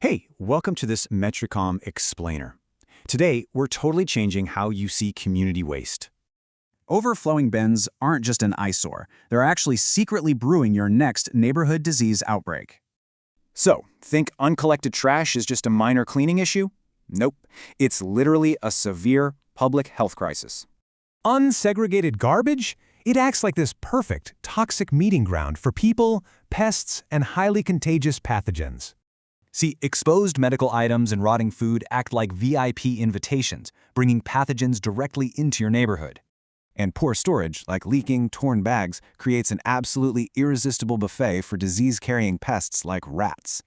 Hey, welcome to this Metricom Explainer. Today, we're totally changing how you see community waste. Overflowing bins aren't just an eyesore. They're actually secretly brewing your next neighborhood disease outbreak. So, think uncollected trash is just a minor cleaning issue? Nope, it's literally a severe public health crisis. Unsegregated garbage? It acts like this perfect, toxic meeting ground for people, pests, and highly contagious pathogens. See, exposed medical items and rotting food act like VIP invitations, bringing pathogens directly into your neighborhood. And poor storage, like leaking, torn bags, creates an absolutely irresistible buffet for disease-carrying pests like rats.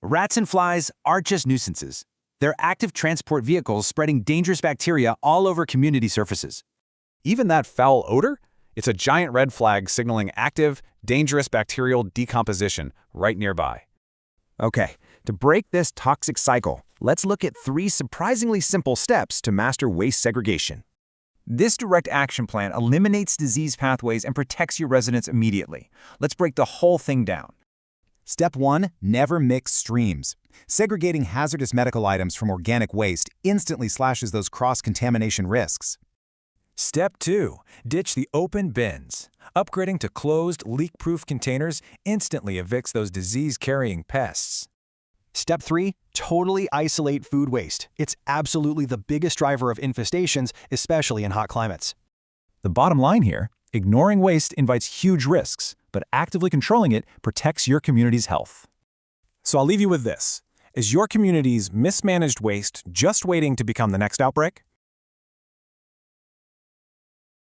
Rats and flies aren't just nuisances. They're active transport vehicles spreading dangerous bacteria all over community surfaces. Even that foul odor? It's a giant red flag signaling active, dangerous bacterial decomposition right nearby. Okay, to break this toxic cycle, let's look at 3 surprisingly simple steps to master waste segregation. This direct action plan eliminates disease pathways and protects your residents immediately. Let's break the whole thing down. Step 1. Never mix streams. Segregating hazardous medical items from organic waste instantly slashes those cross-contamination risks. Step 2. Ditch the open bins. Upgrading to closed, leak-proof containers instantly evicts those disease-carrying pests. Step 3. Totally isolate food waste. It's absolutely the biggest driver of infestations, especially in hot climates. The bottom line here, ignoring waste invites huge risks, but actively controlling it protects your community's health. So I'll leave you with this. Is your community's mismanaged waste just waiting to become the next outbreak?